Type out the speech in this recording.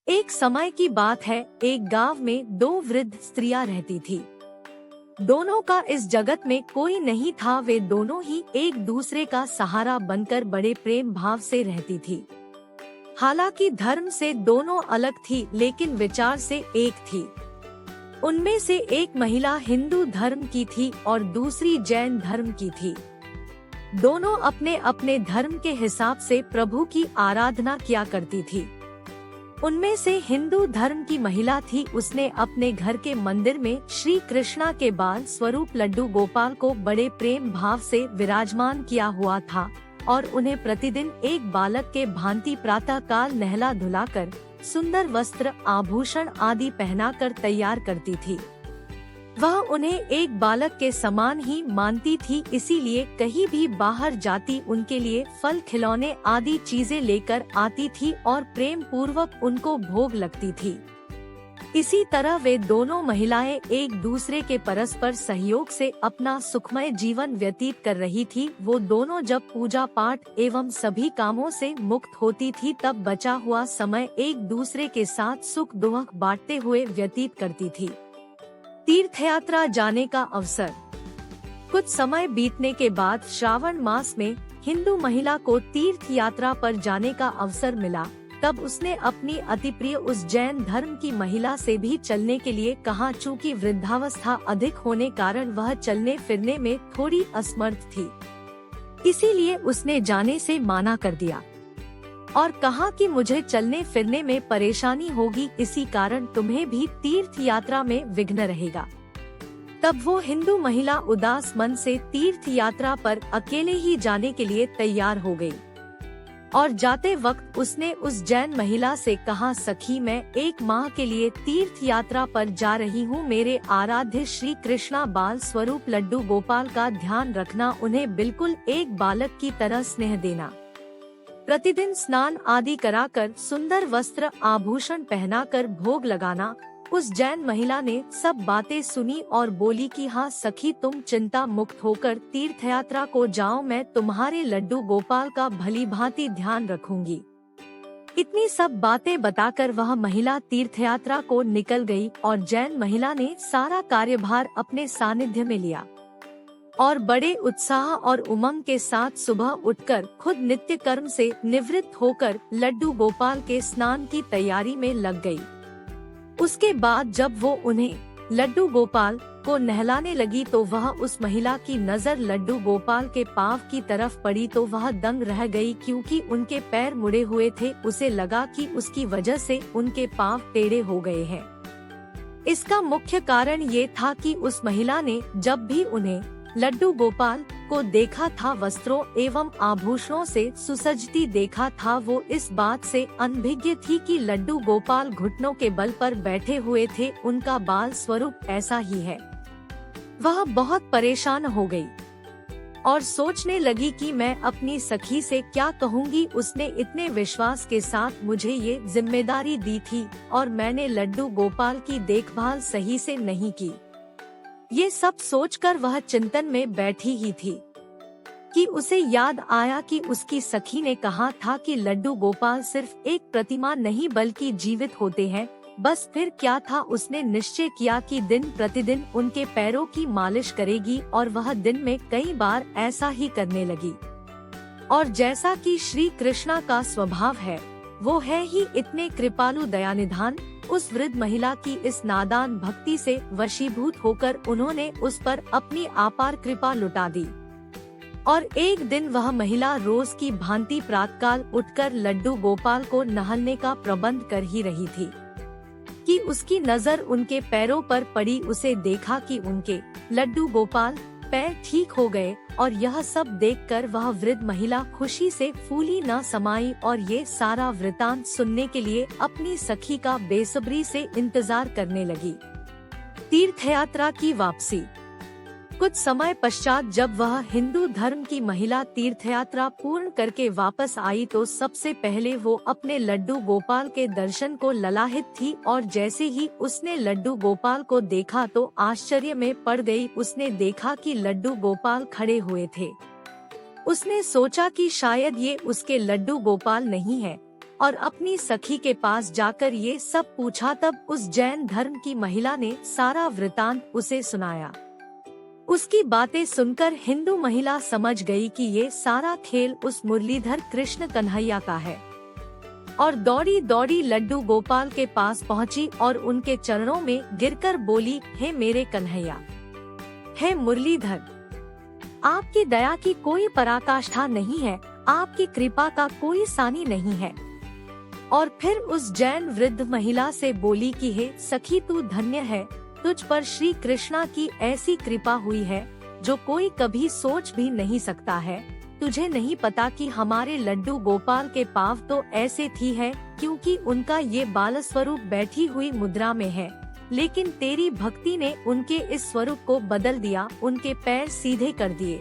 एक समय की बात है, एक गांव में दो वृद्ध स्त्रियां रहती थी। दोनों का इस जगत में कोई नहीं था। वे दोनों ही एक दूसरे का सहारा बनकर बड़े प्रेम भाव से रहती थी। हालांकि धर्म से दोनों अलग थी, लेकिन विचार से एक थी। उनमें से एक महिला हिंदू धर्म की थी और दूसरी जैन धर्म की थी। दोनों अपने अपने धर्म के हिसाब से प्रभु की आराधना किया करती थी। उनमें से हिंदू धर्म की महिला थी। उसने अपने घर के मंदिर में श्री कृष्णा के बाल स्वरूप लड्डू गोपाल को बड़े प्रेम भाव से विराजमान किया हुआ था और उन्हें प्रतिदिन एक बालक के भांति प्रातः काल नहला धुलाकर सुंदर वस्त्र आभूषण आदि पहनाकर तैयार करती थी। वह उन्हें एक बालक के समान ही मानती थी, इसीलिए कहीं भी बाहर जाती उनके लिए फल खिलौने आदि चीजें लेकर आती थी और प्रेम पूर्वक उनको भोग लगती थी। इसी तरह वे दोनों महिलाएं एक दूसरे के परस्पर सहयोग से अपना सुखमय जीवन व्यतीत कर रही थी। वो दोनों जब पूजा पाठ एवं सभी कामों से मुक्त होती थी, तब बचा हुआ समय एक दूसरे के साथ सुख दुख बांटते हुए व्यतीत करती थी। तीर्थ यात्रा जाने का अवसर। कुछ समय बीतने के बाद श्रावण मास में हिंदू महिला को तीर्थ यात्रा पर जाने का अवसर मिला। तब उसने अपनी अति प्रिय उस जैन धर्म की महिला से भी चलने के लिए कहा। चूँकि वृद्धावस्था अधिक होने कारण वह चलने फिरने में थोड़ी असमर्थ थी, इसीलिए उसने जाने से माना कर दिया और कहा कि मुझे चलने फिरने में परेशानी होगी, इसी कारण तुम्हें भी तीर्थ यात्रा में विघ्न रहेगा। तब वो हिंदू महिला उदास मन से तीर्थ यात्रा पर अकेले ही जाने के लिए तैयार हो गई और जाते वक्त उसने उस जैन महिला से कहा, सखी, मैं 1 माह के लिए तीर्थ यात्रा पर जा रही हूँ। मेरे आराध्य श्री कृष्णा बाल स्वरूप लड्डू गोपाल का ध्यान रखना। उन्हें बिल्कुल एक बालक की तरह स्नेह देना। प्रतिदिन स्नान आदि कराकर सुंदर वस्त्र आभूषण पहनाकर भोग लगाना। उस जैन महिला ने सब बातें सुनी और बोली कि हाँ सखी, तुम चिंता मुक्त होकर तीर्थ यात्रा को जाओ। मैं तुम्हारे लड्डू गोपाल का भली भांति ध्यान रखूंगी। इतनी सब बातें बताकर वह महिला तीर्थ यात्रा को निकल गई और जैन महिला ने सारा कार्यभार अपने सानिध्य में लिया और बड़े उत्साह और उमंग के साथ सुबह उठकर खुद नित्य कर्म से निवृत्त होकर लड्डू गोपाल के स्नान की तैयारी में लग गई। उसके बाद जब वो उन्हें लड्डू गोपाल को नहलाने लगी तो वह उस महिला की नजर लड्डू गोपाल के पाँव की तरफ पड़ी तो वह दंग रह गई, क्योंकि उनके पैर मुड़े हुए थे। उसे लगा कि उसकी वजह से उनके पाँव टेढ़े हो गए हैं। इसका मुख्य कारण ये था कि उस महिला ने जब भी उन्हें लड्डू गोपाल को देखा था, वस्त्रों एवं आभूषणों से सुसज्जित देखा था, वो इस बात से अनभिज्ञ थी कि लड्डू गोपाल घुटनों के बल पर बैठे हुए थे। उनका बाल स्वरूप ऐसा ही है। वह बहुत परेशान हो गई और सोचने लगी कि मैं अपनी सखी से क्या कहूँगी। उसने इतने विश्वास के साथ मुझे ये जिम्मेदारी दी थी और मैंने लड्डू गोपाल की देखभाल सही से नहीं की। ये सब सोचकर वह चिंतन में बैठी ही थी कि उसे याद आया कि उसकी सखी ने कहा था कि लड्डू गोपाल सिर्फ एक प्रतिमा नहीं बल्कि जीवित होते हैं। बस फिर क्या था, उसने निश्चय किया कि दिन प्रतिदिन उनके पैरों की मालिश करेगी और वह दिन में कई बार ऐसा ही करने लगी। और जैसा कि श्री कृष्णा का स्वभाव है, वो है ही इतने कृपालु दयानिधान। उस वृद्ध महिला की इस नादान भक्ति से वशीभूत होकर उन्होंने उस पर अपनी अपार कृपा लुटा दी और एक दिन वह महिला रोज की भांति प्रातःकाल उठकर लड्डू गोपाल को नहलाने का प्रबंध कर ही रही थी कि उसकी नजर उनके पैरों पर पड़ी। उसे देखा कि उनके लड्डू गोपाल पैर ठीक हो गए और यह सब देखकर वह वृद्ध महिला खुशी से फूली न समाई और ये सारा वृतांत सुनने के लिए अपनी सखी का बेसब्री से इंतजार करने लगी। तीर्थ यात्रा की वापसी। कुछ समय पश्चात जब वह हिंदू धर्म की महिला तीर्थ यात्रा पूर्ण करके वापस आई तो सबसे पहले वो अपने लड्डू गोपाल के दर्शन को ललाहित थी और जैसे ही उसने लड्डू गोपाल को देखा तो आश्चर्य में पड़ गई। उसने देखा कि लड्डू गोपाल खड़े हुए थे। उसने सोचा कि शायद ये उसके लड्डू गोपाल नहीं है और अपनी सखी के पास जाकर ये सब पूछा। तब उस जैन धर्म की महिला ने सारा वृतांत उसे सुनाया। उसकी बातें सुनकर हिंदू महिला समझ गई कि ये सारा खेल उस मुरलीधर कृष्ण कन्हैया का है और दौड़ी दौड़ी लड्डू गोपाल के पास पहुंची और उनके चरणों में गिरकर बोली, हे मेरे कन्हैया, हे मुरलीधर, आपकी दया की कोई पराकाष्ठा नहीं है, आपकी कृपा का कोई सानी नहीं है। और फिर उस जैन वृद्ध महिला से बोली कि हे सखी, तू धन्य है, तुझ पर श्री कृष्णा की ऐसी कृपा हुई है जो कोई कभी सोच भी नहीं सकता है। तुझे नहीं पता कि हमारे लड्डू गोपाल के पाँव तो ऐसे थी है क्योंकि उनका ये बाल स्वरूप बैठी हुई मुद्रा में है, लेकिन तेरी भक्ति ने उनके इस स्वरूप को बदल दिया, उनके पैर सीधे कर दिए।